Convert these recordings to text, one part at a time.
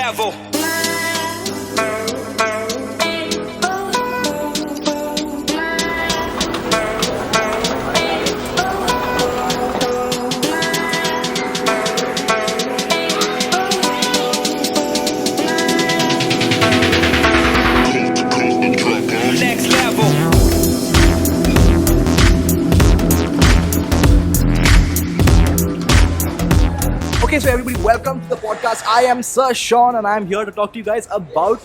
level. Next level. Okay, so everybody, welcome to the podcast. I am Sir Sean and I'm here to talk to you guys about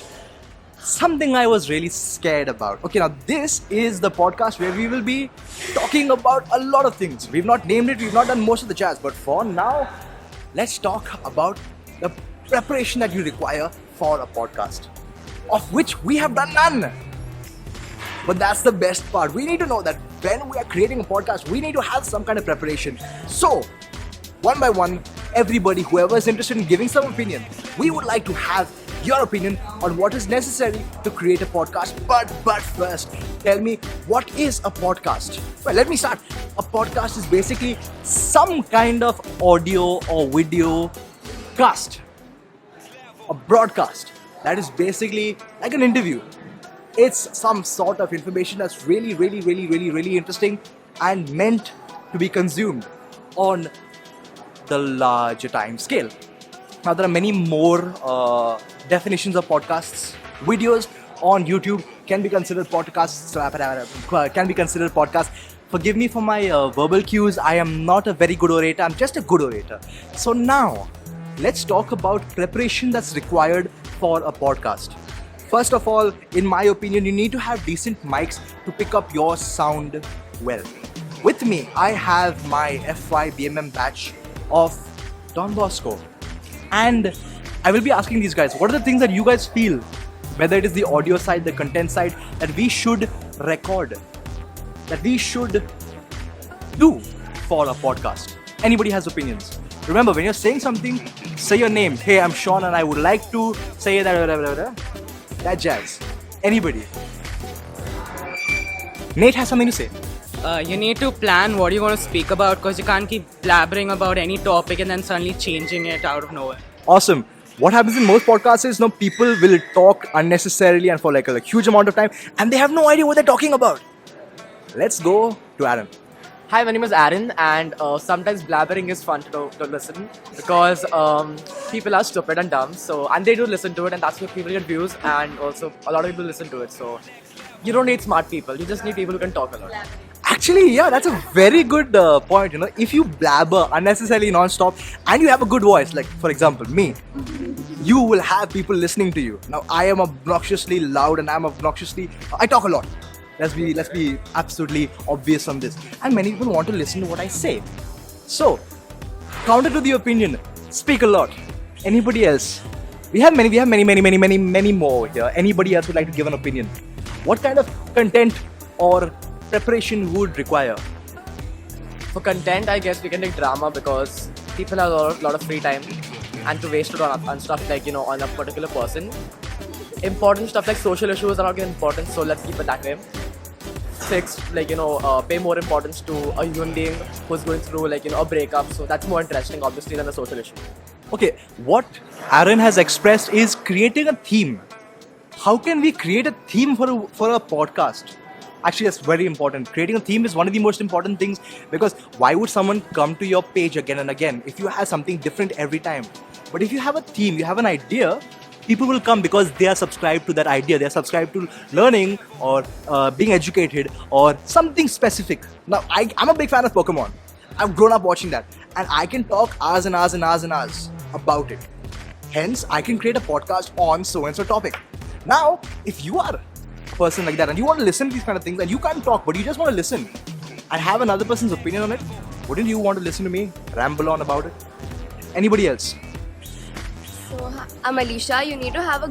something I was really scared about. Okay, now this is the podcast where we will be talking about a lot of things. We've not named it, we've not done most of the jazz, but for now, let's talk about the preparation that you require for a podcast, of which we have done none. But that's the best part. We need to know that when we are creating a podcast, we need to have some kind of preparation. So, one by one, everybody, whoever is interested in giving some opinion, we would like to have your opinion on what is necessary to create a podcast. But first, tell me, what is a podcast? Well, let me start. A podcast is basically some kind of audio or video cast, a broadcast that is basically like an interview. It's some sort of information that's really interesting and meant to be consumed on the larger time scale. Now, there are many more definitions of podcasts. Videos on YouTube can be considered podcasts. Forgive me for my verbal cues. I am not a very good orator. I'm just a good orator. So now, let's talk about preparation that's required for a podcast. First of all, in my opinion, you need to have decent mics to pick up your sound well. With me, I have my FY BMM batch of Don Bosco. And I will be asking these guys, what are the things that you guys feel, whether it is the audio side, the content side, that we should record, that we should do for a podcast? Anybody has opinions? Remember, when you're saying something, say your name. Hey, I'm Sean and I would like to say that jazz. Anybody? Nate has something to say. You need to plan what you're going to speak about, because you can't keep blabbering about any topic and then suddenly changing it out of nowhere. Awesome. What happens in most podcasts is people will talk unnecessarily and for like a huge amount of time and they have no idea what they're talking about. Let's go to Aaron. Hi, my name is Aaron, and sometimes blabbering is fun to listen because people are stupid and dumb. And they do listen to it, and that's where people get views, and also a lot of people listen to it. So you don't need smart people; you just need people who can talk a lot. Actually, yeah, that's a very good point. If you blabber unnecessarily non-stop and you have a good voice, like for example me, you will have people listening to you. Now, I am obnoxiously loud and I talk a lot. Let's be absolutely obvious on this. And many people want to listen to what I say. So, counter to the opinion, speak a lot. Anybody else? We have many more here. Anybody else would like to give an opinion? What kind of content or preparation would require? For content, I guess we can take drama because people have a lot of free time, and to waste it on stuff like on a particular person. Important stuff like social issues are not important, so let's keep it that way. Pay more importance to a human being who's going through a breakup, so that's more interesting obviously than a social issue. Okay, what Aaron has expressed is creating a theme. How can we create a theme for a podcast? Actually, that's very important. Creating a theme is one of the most important things, because why would someone come to your page again and again if you have something different every time? But if you have a theme, you have an idea, people will come because they are subscribed to that idea. They are subscribed to learning or being educated or something specific. Now, I'm a big fan of Pokemon. I've grown up watching that. And I can talk hours and hours about it. Hence, I can create a podcast on so-and-so topic. Now, if you are a person like that and you want to listen to these kind of things and you can't talk, but you just want to listen and have another person's opinion on it, wouldn't you want to listen to me ramble on about it? Anybody else? So, I'm Alicia. You need to have a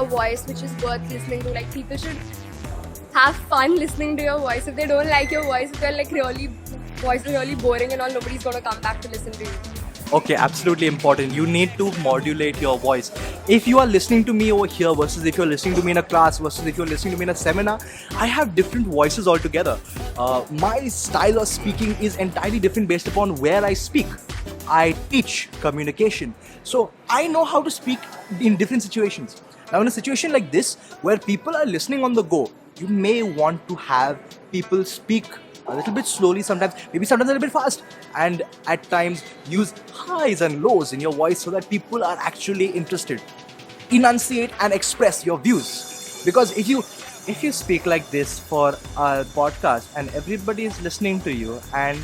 voice which is worth listening to. People should have fun listening to your voice. If they don't like your voice, if your voice is really boring and all, nobody's going to come back to listen to you. Okay, absolutely important. You need to modulate your voice. If you are listening to me over here versus if you're listening to me in a class versus if you're listening to me in a seminar, I have different voices altogether. My style of speaking is entirely different based upon where I speak. I teach communication. So I know how to speak in different situations. Now in a situation like this, where people are listening on the go, you may want to have people speak a little bit slowly sometimes, maybe sometimes a little bit fast, and at times use highs and lows in your voice so that people are actually interested. Enunciate and express your views. Because if you speak like this for a podcast and everybody is listening to you and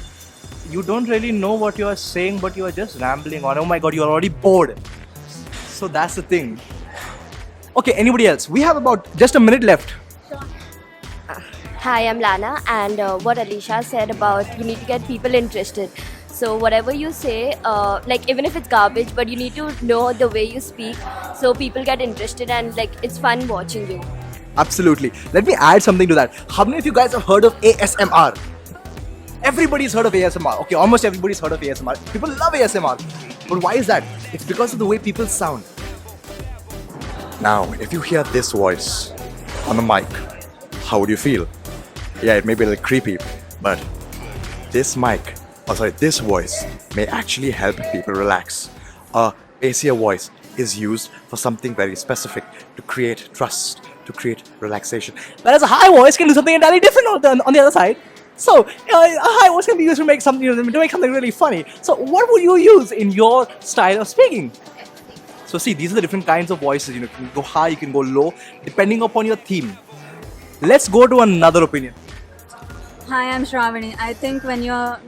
you don't really know what you are saying but you are just rambling on, oh my god, you are already bored. So that's the thing. Okay, anybody else? We have about just a minute left. Hi, I'm Lana, and what Alicia said about you need to get people interested. So whatever you say, like even if it's garbage, but you need to know the way you speak, so people get interested and like it's fun watching you. Absolutely. Let me add something to that. How many of you guys have heard of ASMR? Everybody's heard of ASMR. Okay, almost everybody's heard of ASMR. People love ASMR. But why is that? It's because of the way people sound. Now, if you hear this voice on the mic, how would you feel? Yeah, it may be a little creepy, but this voice may actually help people relax. A bassier voice is used for something very specific, to create trust, to create relaxation. Whereas a high voice can do something entirely different on the other side. So, a high voice can be used to make something really funny. So, what would you use in your style of speaking? So, see, these are the different kinds of voices. You can go high, you can go low, depending upon your theme. Let's go to another opinion. Hi, I'm Shravani. I think when you're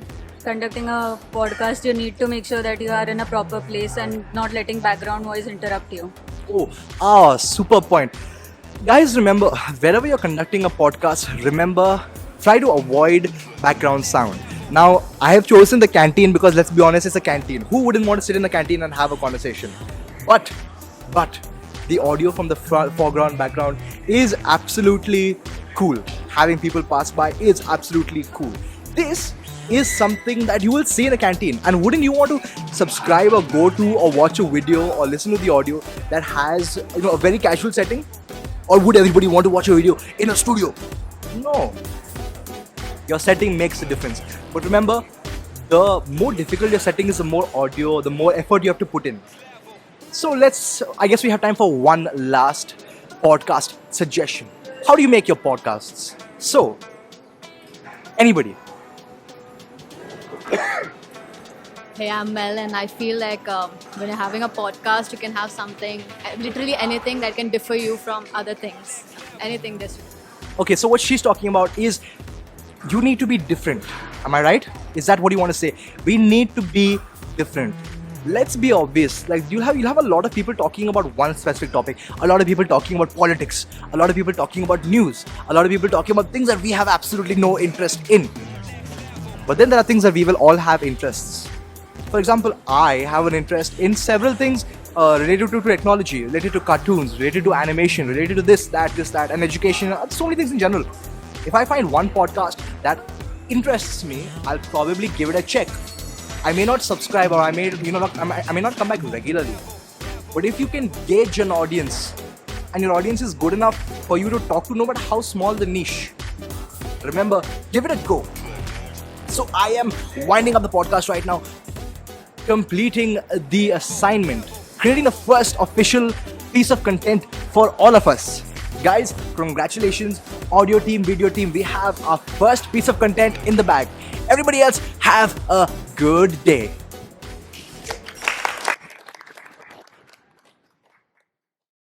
conducting a podcast, you need to make sure that you are in a proper place and not letting background noise interrupt you. Super point. Guys, remember, wherever you're conducting a podcast, remember, try to avoid background sound. Now, I have chosen the canteen because let's be honest, it's a canteen. Who wouldn't want to sit in the canteen and have a conversation? But the audio from the foreground, background is absolutely cool. Having people pass by is absolutely cool. This is something that you will see in a canteen. And wouldn't you want to subscribe or go to or watch a video or listen to the audio that has a very casual setting? Or would everybody want to watch a video in a studio? No. Your setting makes a difference. But remember, the more difficult your setting is, the more audio, the more effort you have to put in. So I guess we have time for one last podcast suggestion. How do you make your podcasts? So, anybody? Hey, I'm Mel, and I feel like when you're having a podcast, you can have something, literally anything that can differ you from other things. Anything this. Okay, so what she's talking about is you need to be different. Am I right? Is that what you want to say? We need to be different. Let's be obvious. Like you'll have a lot of people talking about one specific topic. A lot of people talking about politics. A lot of people talking about news. A lot of people talking about things that we have absolutely no interest in. But then there are things that we will all have interests. For example, I have an interest in several things related to technology, related to cartoons, related to animation, related to this, that, and education. So many things in general. If I find one podcast that interests me, I'll probably give it a check. I may not subscribe or I may not come back regularly. But if you can gauge an audience and your audience is good enough for you to talk to no matter how small the niche, remember, give it a go. So I am winding up the podcast right now, completing the assignment, creating the first official piece of content for all of us. Guys, congratulations, audio team, video team, we have our first piece of content in the bag. Everybody else, have a good day.